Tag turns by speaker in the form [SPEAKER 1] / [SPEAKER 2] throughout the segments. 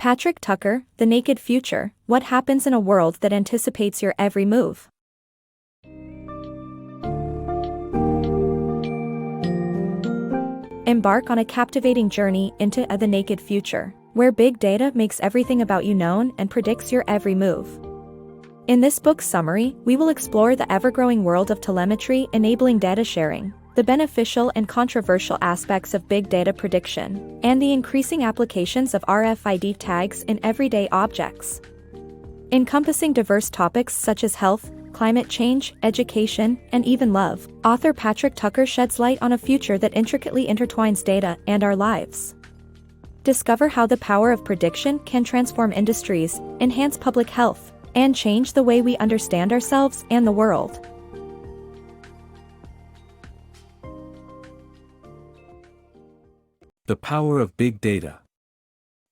[SPEAKER 1] Patrick Tucker, The Naked Future: What Happens in a World That Anticipates Your Every Move. Embark on a captivating journey into the naked future, where big data makes everything about you known and predicts your every move. In this book summary, we will explore the ever-growing world of telemetry enabling data sharing, the beneficial and controversial aspects of big data prediction, and the increasing applications of RFID tags in everyday objects. Encompassing diverse topics such as health, climate change, education, and even love, author Patrick Tucker sheds light on a future that intricately intertwines data and our lives. Discover how the power of prediction can transform industries, enhance public health, and change the way we understand ourselves and the world.
[SPEAKER 2] The power of big data.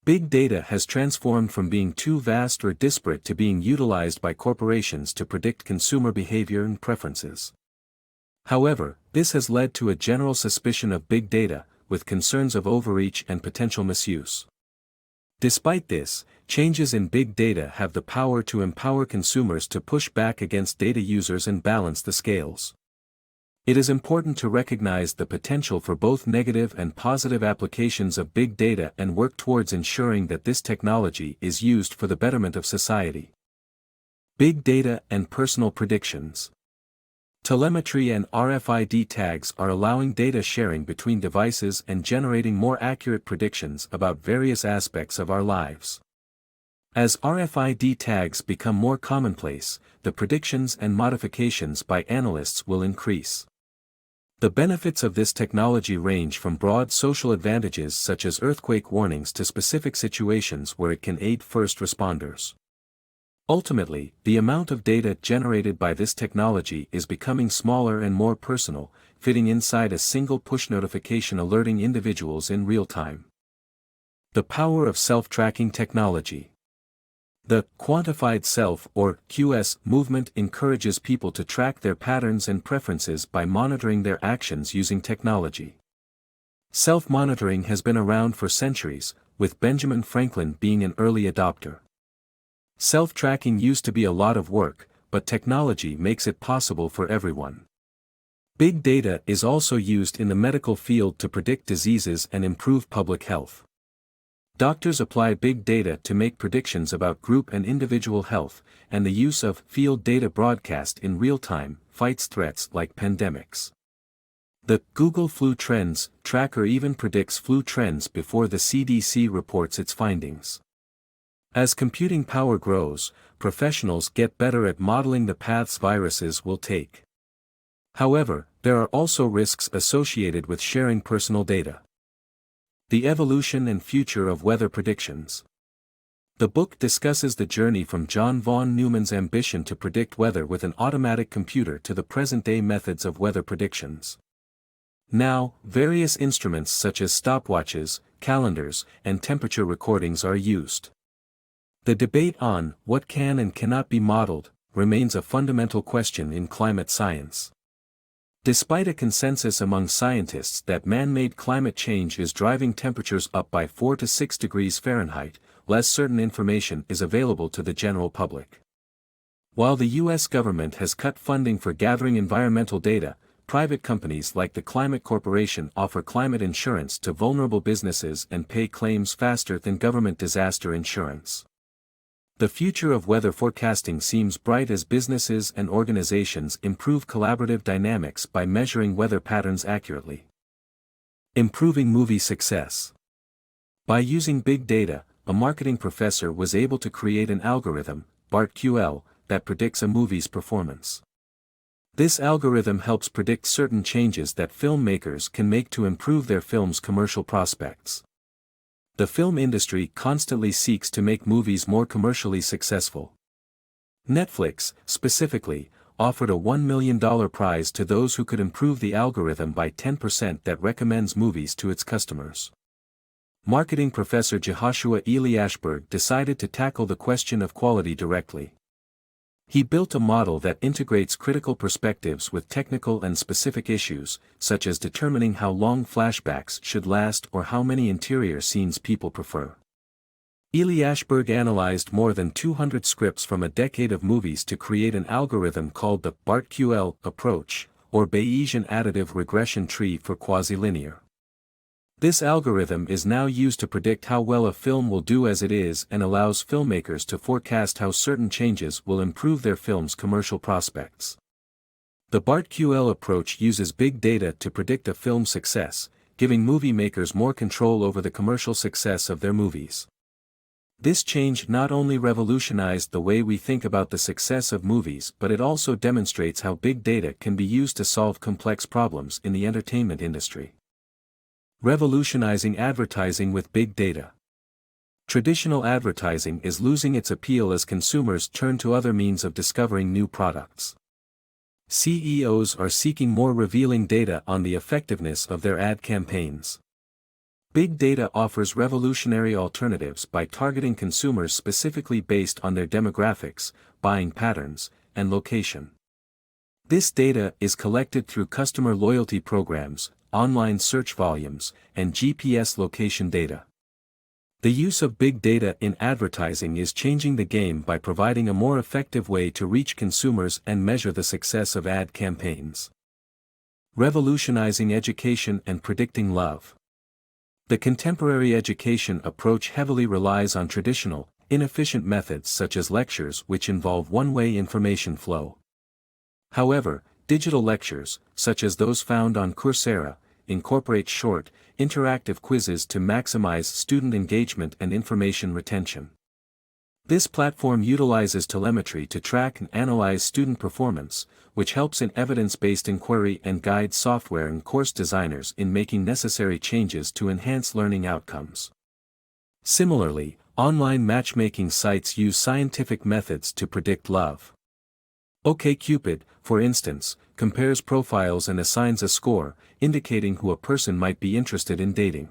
[SPEAKER 2] Big data has transformed from being too vast or disparate to being utilized by corporations to predict consumer behavior and preferences. However, this has led to a general suspicion of big data, with concerns of overreach and potential misuse. Despite this, changes in big data have the power to empower consumers to push back against data users and balance the scales. It is important to recognize the potential for both negative and positive applications of big data and work towards ensuring that this technology is used for the betterment of society. Big data and personal predictions. Telemetry and RFID tags are allowing data sharing between devices and generating more accurate predictions about various aspects of our lives. As RFID tags become more commonplace, the predictions and modifications by analysts will increase. The benefits of this technology range from broad social advantages such as earthquake warnings to specific situations where it can aid first responders. Ultimately, the amount of data generated by this technology is becoming smaller and more personal, fitting inside a single push notification alerting individuals in real time. The power of self-tracking technology. The quantified self or QS movement encourages people to track their patterns and preferences by monitoring their actions using technology. Self-monitoring has been around for centuries, with Benjamin Franklin being an early adopter. Self-tracking used to be a lot of work, but technology makes it possible for everyone. Big data is also used in the medical field to predict diseases and improve public health. Doctors apply big data to make predictions about group and individual health, and the use of field data broadcast in real time fights threats like pandemics. The Google Flu Trends tracker even predicts flu trends before the CDC reports its findings. As computing power grows, professionals get better at modeling the paths viruses will take. However, there are also risks associated with sharing personal data. The evolution and future of weather predictions. The book discusses the journey from John von Neumann's ambition to predict weather with an automatic computer to the present-day methods of weather predictions. Now, various instruments such as stopwatches, calendars, and temperature recordings are used. The debate on what can and cannot be modeled remains a fundamental question in climate science. Despite a consensus among scientists that man-made climate change is driving temperatures up by 4 to 6 degrees Fahrenheit, less certain information is available to the general public. While the U.S. government has cut funding for gathering environmental data, private companies like the Climate Corporation offer climate insurance to vulnerable businesses and pay claims faster than government disaster insurance. The future of weather forecasting seems bright as businesses and organizations improve collaborative dynamics by measuring weather patterns accurately. Improving movie success. By using big data, a marketing professor was able to create an algorithm, BARTQL, that predicts a movie's performance. This algorithm helps predict certain changes that filmmakers can make to improve their film's commercial prospects. The film industry constantly seeks to make movies more commercially successful. Netflix, specifically, offered a $1 million prize to those who could improve the algorithm by 10% that recommends movies to its customers. Marketing professor Jehoshua Eliashberg decided to tackle the question of quality directly. He built a model that integrates critical perspectives with technical and specific issues, such as determining how long flashbacks should last or how many interior scenes people prefer. Ely Ashberg analyzed more than 200 scripts from a decade of movies to create an algorithm called the BARTQL approach, or Bayesian Additive Regression Tree for Quasi-Linear. This algorithm is now used to predict how well a film will do as it is and allows filmmakers to forecast how certain changes will improve their film's commercial prospects. The BARTQL approach uses big data to predict a film's success, giving movie makers more control over the commercial success of their movies. This change not only revolutionized the way we think about the success of movies, but it also demonstrates how big data can be used to solve complex problems in the entertainment industry. Revolutionizing advertising with big data. Traditional advertising is losing its appeal as consumers turn to other means of discovering new products. CEOs are seeking more revealing data on the effectiveness of their ad campaigns. Big data offers revolutionary alternatives by targeting consumers specifically based on their demographics, buying patterns, and location. This data is collected through customer loyalty programs, online search volumes, and GPS location data. The use of big data in advertising is changing the game by providing a more effective way to reach consumers and measure the success of ad campaigns. Revolutionizing education and predicting love. The contemporary education approach heavily relies on traditional, inefficient methods such as lectures which involve one-way information flow. However, digital lectures, such as those found on Coursera, incorporate short, interactive quizzes to maximize student engagement and information retention. This platform utilizes telemetry to track and analyze student performance, which helps in evidence-based inquiry and guides software and course designers in making necessary changes to enhance learning outcomes. Similarly, online matchmaking sites use scientific methods to predict love. OkCupid, for instance, compares profiles and assigns a score, indicating who a person might be interested in dating.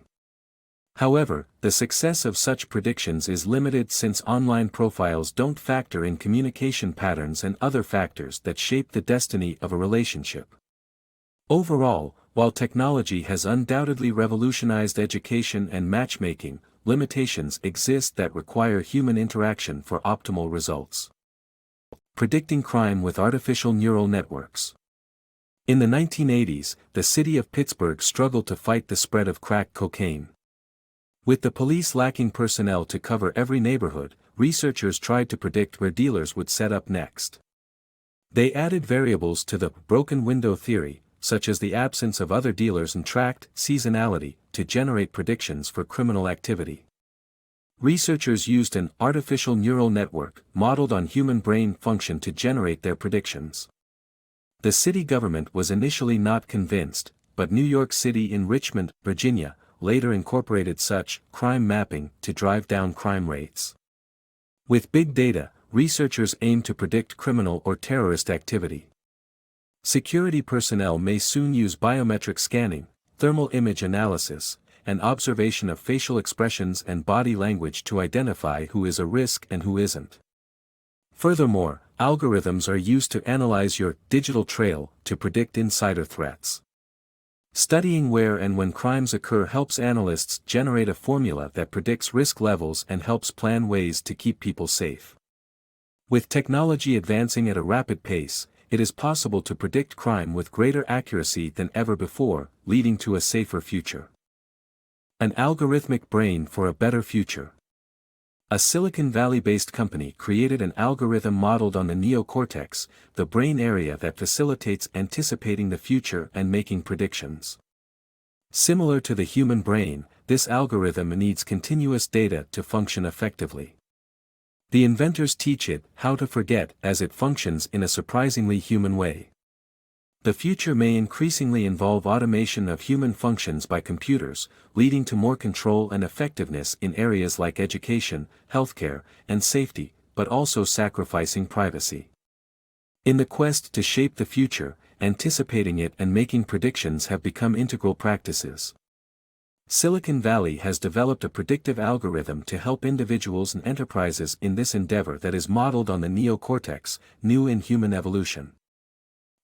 [SPEAKER 2] However, the success of such predictions is limited since online profiles don't factor in communication patterns and other factors that shape the destiny of a relationship. Overall, while technology has undoubtedly revolutionized education and matchmaking, limitations exist that require human interaction for optimal results. Predicting crime with artificial neural networks. In the 1980s, the city of Pittsburgh struggled to fight the spread of crack cocaine. With the police lacking personnel to cover every neighborhood, researchers tried to predict where dealers would set up next. They added variables to the broken window theory, such as the absence of other dealers and tracked seasonality, to generate predictions for criminal activity. Researchers used an artificial neural network modeled on human brain function to generate their predictions. The city government was initially not convinced, but New York City and Richmond, Virginia, later incorporated such crime mapping to drive down crime rates. With big data, researchers aim to predict criminal or terrorist activity. Security personnel may soon use biometric scanning, thermal image analysis, and observation of facial expressions and body language to identify who is a risk and who isn't. Furthermore, algorithms are used to analyze your digital trail to predict insider threats. Studying where and when crimes occur helps analysts generate a formula that predicts risk levels and helps plan ways to keep people safe. With technology advancing at a rapid pace, it is possible to predict crime with greater accuracy than ever before, leading to a safer future. An algorithmic brain for a better future. A Silicon Valley-based company created an algorithm modeled on the neocortex, the brain area that facilitates anticipating the future and making predictions. Similar to the human brain, this algorithm needs continuous data to function effectively. The inventors teach it how to forget as it functions in a surprisingly human way. The future may increasingly involve automation of human functions by computers, leading to more control and effectiveness in areas like education, healthcare, and safety, but also sacrificing privacy. In the quest to shape the future, anticipating it and making predictions have become integral practices. Silicon Valley has developed a predictive algorithm to help individuals and enterprises in this endeavor that is modeled on the neocortex, new in human evolution.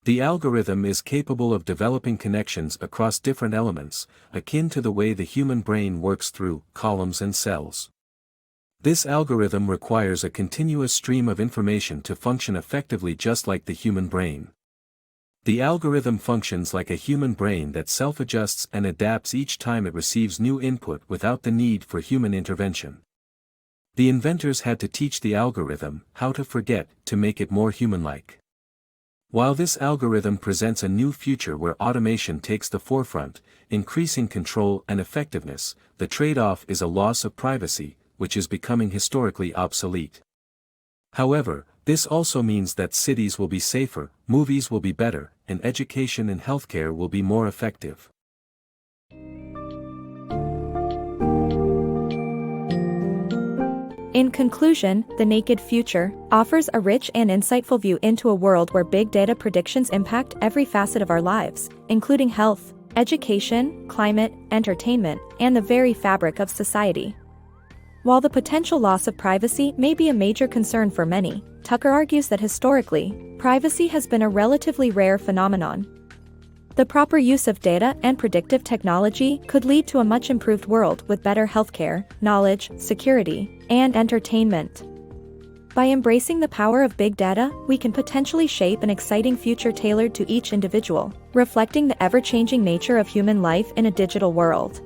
[SPEAKER 2] The algorithm is capable of developing connections across different elements, akin to the way the human brain works through columns and cells. This algorithm requires a continuous stream of information to function effectively, just like the human brain. The algorithm functions like a human brain that self-adjusts and adapts each time it receives new input without the need for human intervention. The inventors had to teach the algorithm how to forget to make it more human-like. While this algorithm presents a new future where automation takes the forefront, increasing control and effectiveness, the trade-off is a loss of privacy, which is becoming historically obsolete. However, this also means that cities will be safer, movies will be better, and education and healthcare will be more effective.
[SPEAKER 1] In conclusion, The Naked Future offers a rich and insightful view into a world where big data predictions impact every facet of our lives, including health, education, climate, entertainment, and the very fabric of society. While the potential loss of privacy may be a major concern for many, Tucker argues that historically, privacy has been a relatively rare phenomenon. The proper use of data and predictive technology could lead to a much improved world with better healthcare, knowledge, security, and entertainment. By embracing the power of big data, we can potentially shape an exciting future tailored to each individual, reflecting the ever-changing nature of human life in a digital world.